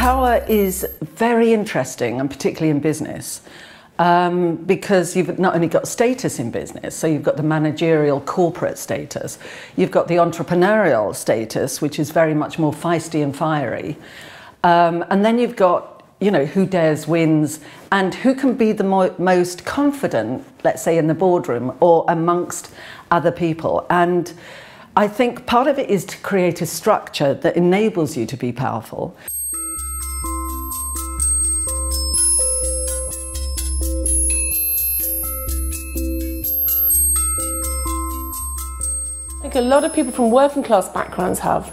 Power is very interesting, and particularly in business, because you've not only got status in business, so you've got the managerial corporate status, you've got the entrepreneurial status, which is very much more feisty and fiery, and then you've got, you know, who dares wins, and who can be the most confident, let's say in the boardroom or amongst other people. And I think part of it is to create a structure that enables you to be powerful. I think a lot of people from working class backgrounds have,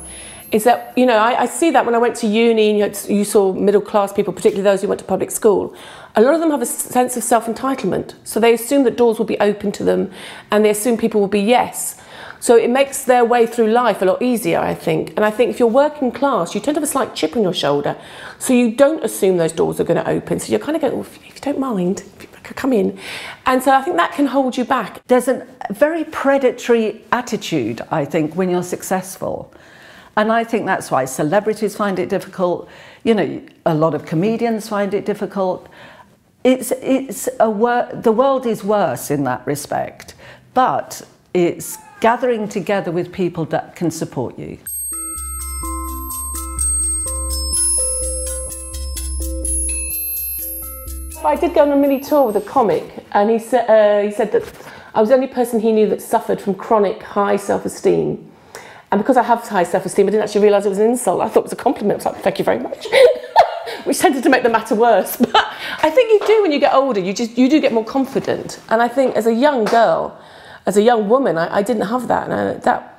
is that, you know, I see that when I went to uni and you saw middle class people, particularly those who went to public school, a lot of them have a sense of self-entitlement. So they assume that doors will be open to them and they assume people will be yes. So it makes their way through life a lot easier, I think. And I think if you're working class, you tend to have a slight chip on your shoulder. So you don't assume those doors are going to open. So you're kind of going, oh, if you don't mind, if you could come in. And so I think that can hold you back. There's a very predatory attitude, I think, when you're successful. And I think that's why celebrities find it difficult. You know, a lot of comedians find it difficult. The world is worse in that respect, but it's gathering together with people that can support you. I did go on a mini tour with a comic, and he said that I was the only person he knew that suffered from chronic high self-esteem. And because I have high self-esteem, I didn't actually realise it was an insult. I thought it was a compliment. I was like, thank you very much. Which tended to make the matter worse. But I think you do when you get older, you do get more confident. And I think as a young girl, as a young woman, I didn't have that, and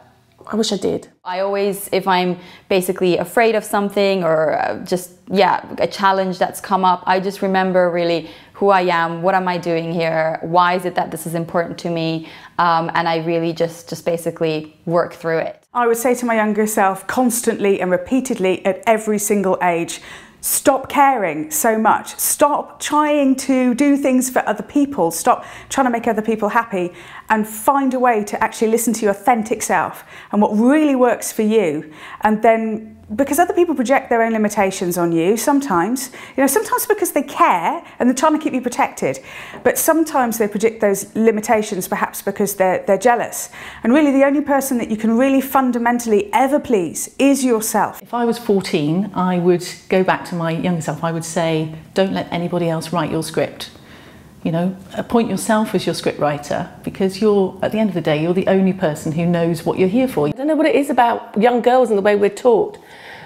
I wish I did. I always, if I'm basically afraid of something or just, yeah, a challenge that's come up, I just remember really who I am, what am I doing here, why is it that this is important to me, and I really just basically work through it. I would say to my younger self constantly and repeatedly at every single age, stop caring so much. Stop trying to do things for other people. Stop trying to make other people happy and find a way to actually listen to your authentic self and what really works for you. And then, because other people project their own limitations on you sometimes, you know, sometimes because they care and they're trying to keep you protected, but sometimes they project those limitations perhaps because they're jealous. And really the only person that you can really fundamentally ever please is yourself. If I was 14, I would go back to my younger self. I would say, don't let anybody else write your script. You know, appoint yourself as your script writer, because you're, at the end of the day, you're the only person who knows what you're here for. I don't know what it is about young girls and the way we're taught,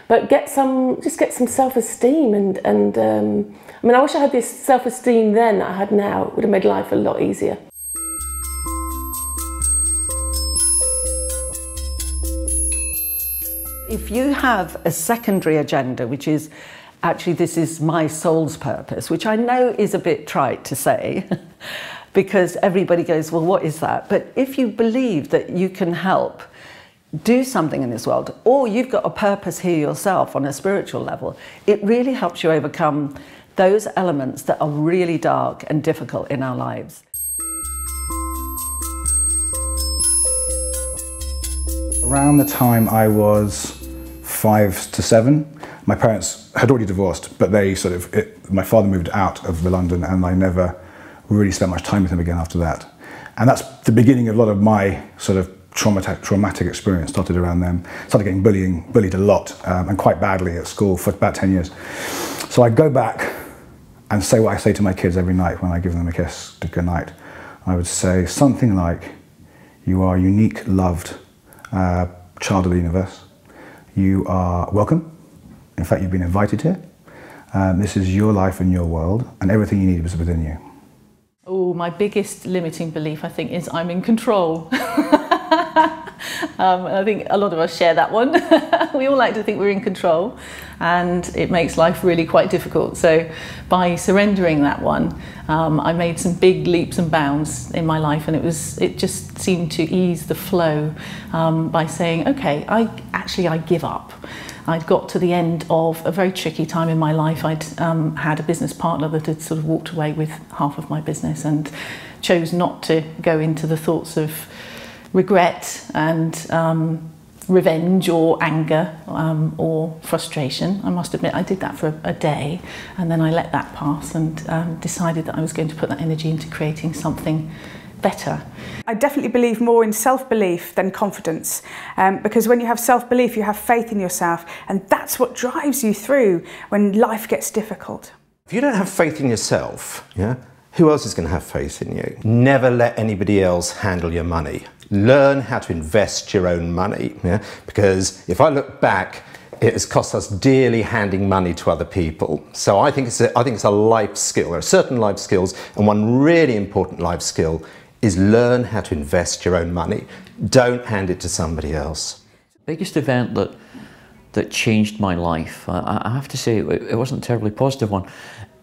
but just get some self-esteem and I mean, I wish I had this self-esteem then that I had now. It would have made life a lot easier. If you have a secondary agenda, which is actually this is my soul's purpose, which I know is a bit trite to say, because everybody goes, well, what is that? But if you believe that you can help do something in this world, or you've got a purpose here yourself on a spiritual level, it really helps you overcome those elements that are really dark and difficult in our lives. Around the time I was 5 to 7, my parents had already divorced, but they my father moved out of London and I never really spent much time with him again after that. And that's the beginning of a lot of my sort of traumatic experience. Started around then. Started getting bullied a lot and quite badly at school for about 10 years. So I go back and say what I say to my kids every night when I give them a kiss to good night. I would say something like, you are a unique, loved child of the universe. You are welcome. In fact, you've been invited here. This is your life and your world, and everything you need is within you. Oh, my biggest limiting belief, I think, is I'm in control. I think a lot of us share that one. We all like to think we're in control, and it makes life really quite difficult. So by surrendering that one, I made some big leaps and bounds in my life, and it just seemed to ease the flow by saying, okay, I give up. I'd got to the end of a very tricky time in my life. I'd had a business partner that had sort of walked away with half of my business and chose not to go into the thoughts of regret and revenge or anger or frustration. I must admit I did that for a day, and then I let that pass and decided that I was going to put that energy into creating something better. I definitely believe more in self-belief than confidence, because when you have self-belief you have faith in yourself, and that's what drives you through when life gets difficult. If you don't have faith in yourself, who else is going to have faith in you? Never let anybody else handle your money. Learn how to invest your own money, because if I look back, it has cost us dearly handing money to other people. So I think it's a life skill. There are certain life skills, and one really important life skill is learn how to invest your own money. Don't hand it to somebody else. Biggest event that changed my life, I have to say it wasn't a terribly positive one.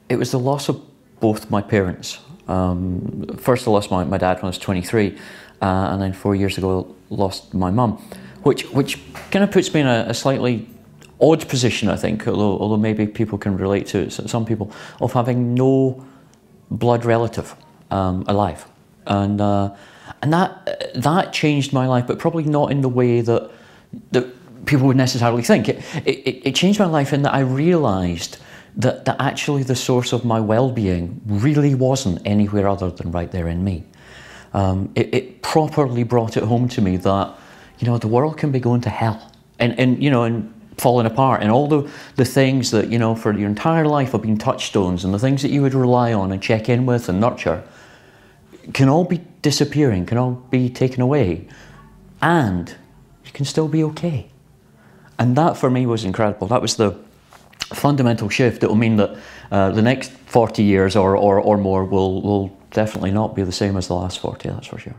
It was the loss of both my parents. First I lost my dad when I was 23, and then 4 years ago lost my mum, which kind of puts me in a slightly odd position, I think, although maybe people can relate to it, some people, of having no blood relative alive. And that changed my life, but probably not in the way that people would necessarily think. It changed my life in that I realised that actually the source of my well-being really wasn't anywhere other than right there in me. It properly brought it home to me that, you know, the world can be going to hell and falling apart, and all the things that, you know, for your entire life have been touchstones, and the things that you would rely on and check in with and nurture can all be disappearing, can all be taken away, and you can still be okay. And that for me was incredible. That was the fundamental shift that will mean that the next 40 years or more will definitely not be the same as the last 40, that's for sure.